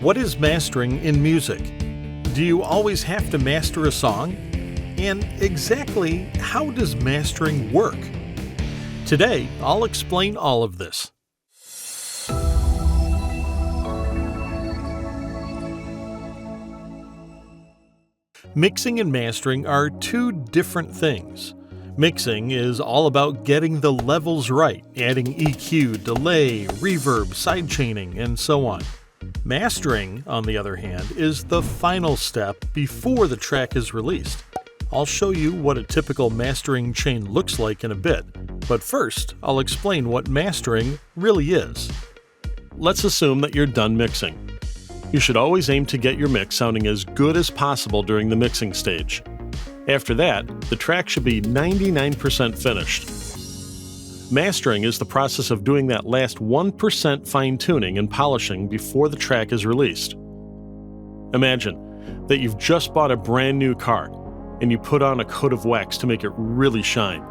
What is mastering in music? Do you always have to master a song? And exactly how does mastering work? Today, I'll explain all of this. Mixing and mastering are two different things. Mixing is all about getting the levels right, adding EQ, delay, reverb, sidechaining, and so on. Mastering, on the other hand, is the final step before the track is released. I'll show you what a typical mastering chain looks like in a bit, but first, I'll explain what mastering really is. Let's assume that you're done mixing. You should always aim to get your mix sounding as good as possible during the mixing stage. After that, the track should be 99% finished. Mastering is the process of doing that last 1% fine-tuning and polishing before the track is released. Imagine that you've just bought a brand new car and you put on a coat of wax to make it really shine.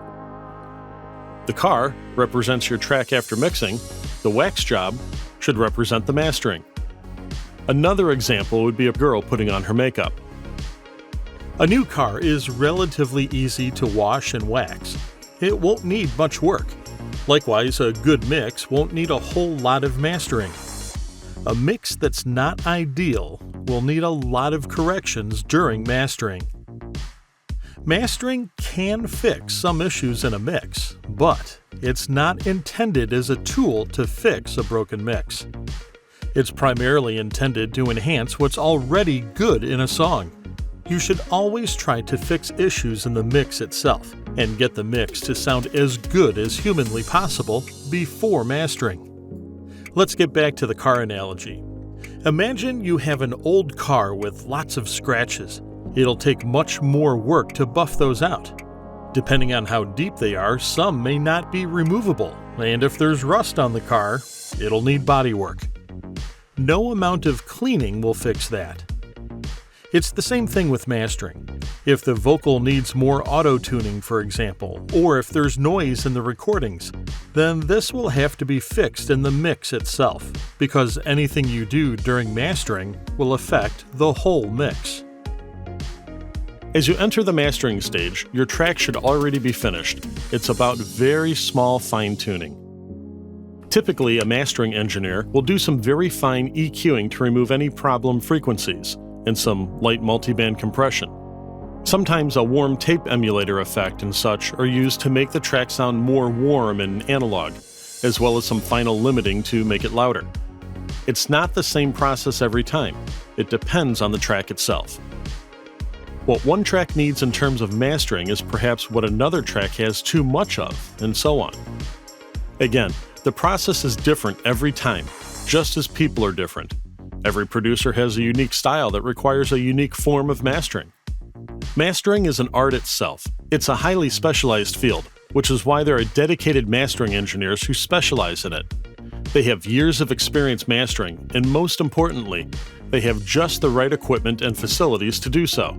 The car represents your track after mixing. The wax job should represent the mastering. Another example would be a girl putting on her makeup. A new car is relatively easy to wash and wax. It won't need much work. Likewise, a good mix won't need a whole lot of mastering. A mix that's not ideal will need a lot of corrections during mastering. Mastering can fix some issues in a mix, but it's not intended as a tool to fix a broken mix. It's primarily intended to enhance what's already good in a song. You should always try to fix issues in the mix itself and get the mix to sound as good as humanly possible before mastering. Let's get back to the car analogy. Imagine you have an old car with lots of scratches. It'll take much more work to buff those out. Depending on how deep they are, some may not be removable, and if there's rust on the car, it'll need body work. No amount of cleaning will fix that. It's the same thing with mastering. If the vocal needs more auto-tuning, for example, or if there's noise in the recordings, then this will have to be fixed in the mix itself, because anything you do during mastering will affect the whole mix. As you enter the mastering stage, your track should already be finished. It's about very small fine-tuning. Typically, a mastering engineer will do some very fine EQing to remove any problem frequencies and some light multiband compression. Sometimes a warm tape emulator effect and such are used to make the track sound more warm and analog, as well as some final limiting to make it louder. It's not the same process every time. It depends on the track itself. What one track needs in terms of mastering is perhaps what another track has too much of, and so on. Again, the process is different every time, just as people are different. Every producer has a unique style that requires a unique form of mastering. Mastering is an art itself. It's a highly specialized field, which is why there are dedicated mastering engineers who specialize in it. They have years of experience mastering, and most importantly, they have just the right equipment and facilities to do so.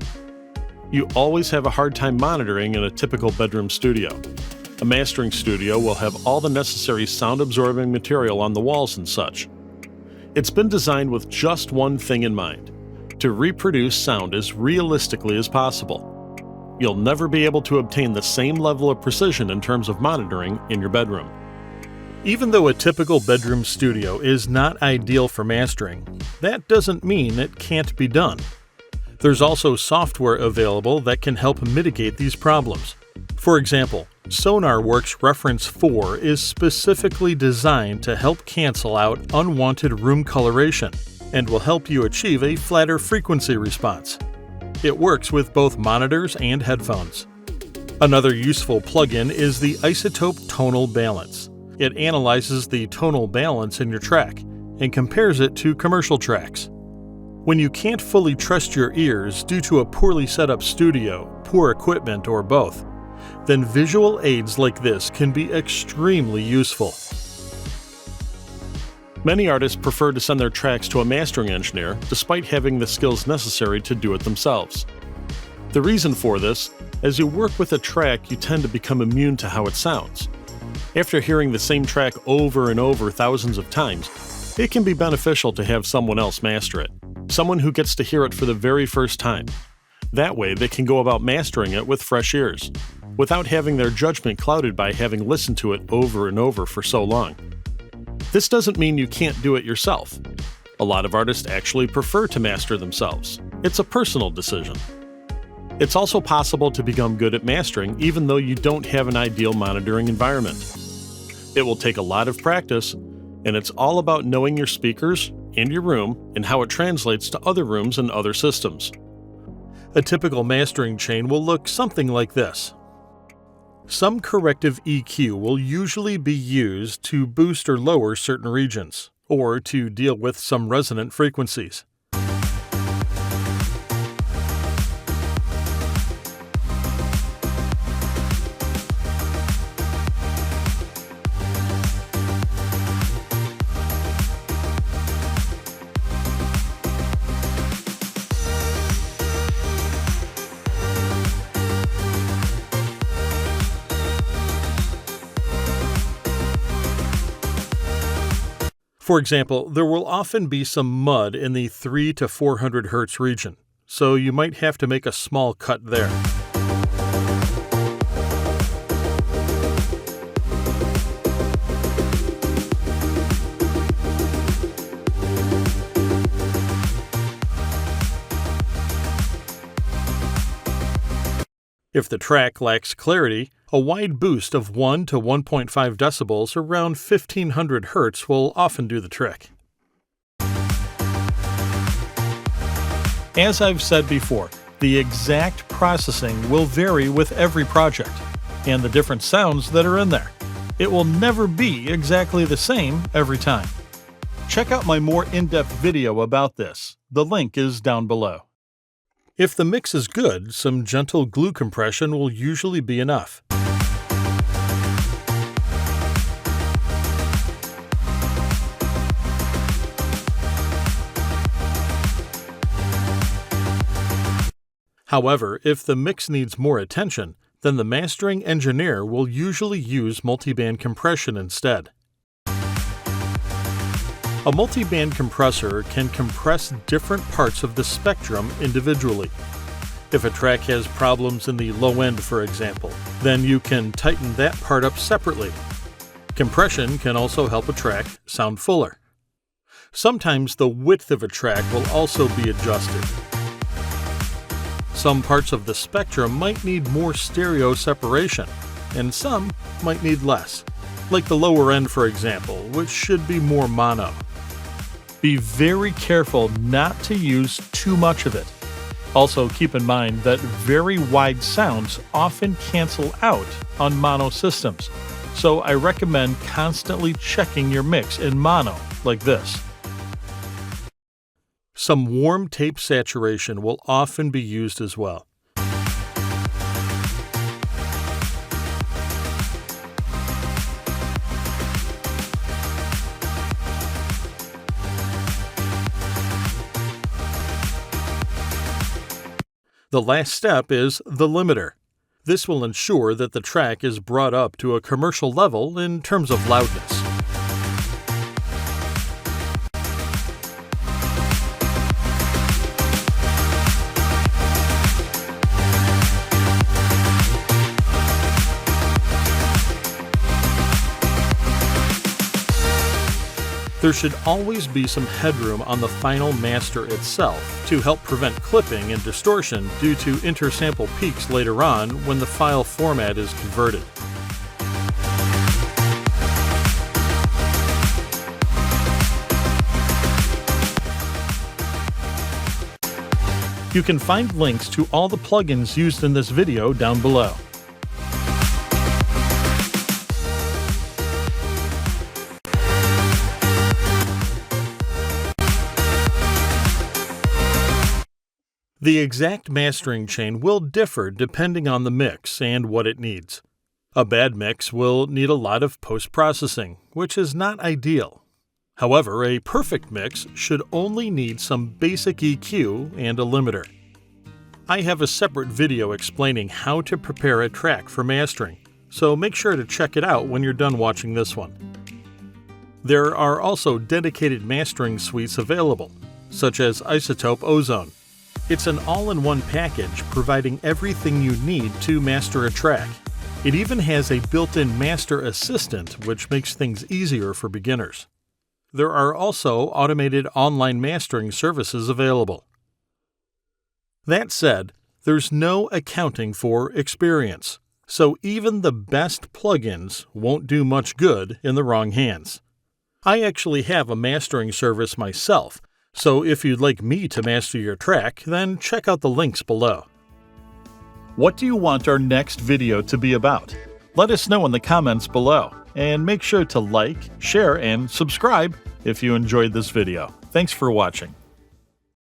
You always have a hard time monitoring in a typical bedroom studio. A mastering studio will have all the necessary sound-absorbing material on the walls and such. It's been designed with just one thing in mind: to reproduce sound as realistically as possible. You'll never be able to obtain the same level of precision in terms of monitoring in your bedroom. Even though a typical bedroom studio is not ideal for mastering, that doesn't mean it can't be done. There's also software available that can help mitigate these problems. For example, SonarWorks Reference 4 is specifically designed to help cancel out unwanted room coloration and will help you achieve a flatter frequency response. It works with both monitors and headphones. Another useful plugin is the Isotope Tonal Balance. It analyzes the tonal balance in your track and compares it to commercial tracks. When you can't fully trust your ears due to a poorly set up studio, poor equipment, or both, then visual aids like this can be extremely useful. Many artists prefer to send their tracks to a mastering engineer despite having the skills necessary to do it themselves. The reason for this, as you work with a track, you tend to become immune to how it sounds. After hearing the same track over and over thousands of times, It can be beneficial to have someone else master it, someone who gets to hear it for the very first time. That way, they can go about mastering it with fresh ears, without having their judgment clouded by having listened to it over and over for so long. This doesn't mean you can't do it yourself. A lot of artists actually prefer to master themselves. It's a personal decision. It's also possible to become good at mastering even though you don't have an ideal monitoring environment. It will take a lot of practice, and it's all about knowing your speakers and your room and how it translates to other rooms and other systems. A typical mastering chain will look something like this. Some corrective EQ will usually be used to boost or lower certain regions, or to deal with some resonant frequencies. For example, there will often be some mud in the 300 to 400 Hz region, so you might have to make a small cut there. If the track lacks clarity, a wide boost of 1 to 1.5 decibels around 1500 Hz will often do the trick. As I've said before, the exact processing will vary with every project, and the different sounds that are in there. It will never be exactly the same every time. Check out my more in-depth video about this. The link is down below. If the mix is good, some gentle glue compression will usually be enough. However, if the mix needs more attention, then the mastering engineer will usually use multiband compression instead. A multiband compressor can compress different parts of the spectrum individually. If a track has problems in the low end, for example, then you can tighten that part up separately. Compression can also help a track sound fuller. Sometimes the width of a track will also be adjusted. Some parts of the spectrum might need more stereo separation, and some might need less, like the lower end, for example, which should be more mono. Be very careful not to use too much of it. Also, keep in mind that very wide sounds often cancel out on mono systems, so I recommend constantly checking your mix in mono, like this. Some warm tape saturation will often be used as well. The last step is the limiter. This will ensure that the track is brought up to a commercial level in terms of loudness. There should always be some headroom on the final master itself to help prevent clipping and distortion due to intersample peaks later on when the file format is converted. You can find links to all the plugins used in this video down below. The exact mastering chain will differ depending on the mix and what it needs. A bad mix will need a lot of post-processing, which is not ideal. However, a perfect mix should only need some basic EQ and a limiter. I have a separate video explaining how to prepare a track for mastering, so make sure to check it out when you're done watching this one. There are also dedicated mastering suites available, such as iZotope Ozone. It's an all-in-one package providing everything you need to master a track. It even has a built-in master assistant, which makes things easier for beginners. There are also automated online mastering services available. That said, there's no accounting for experience, so even the best plugins won't do much good in the wrong hands. I actually have a mastering service myself, so if you'd like me to master your track, then check out the links below. What do you want our next video to be about? Let us know in the comments below, and make sure to like, share, and subscribe if you enjoyed this video. Thanks for watching.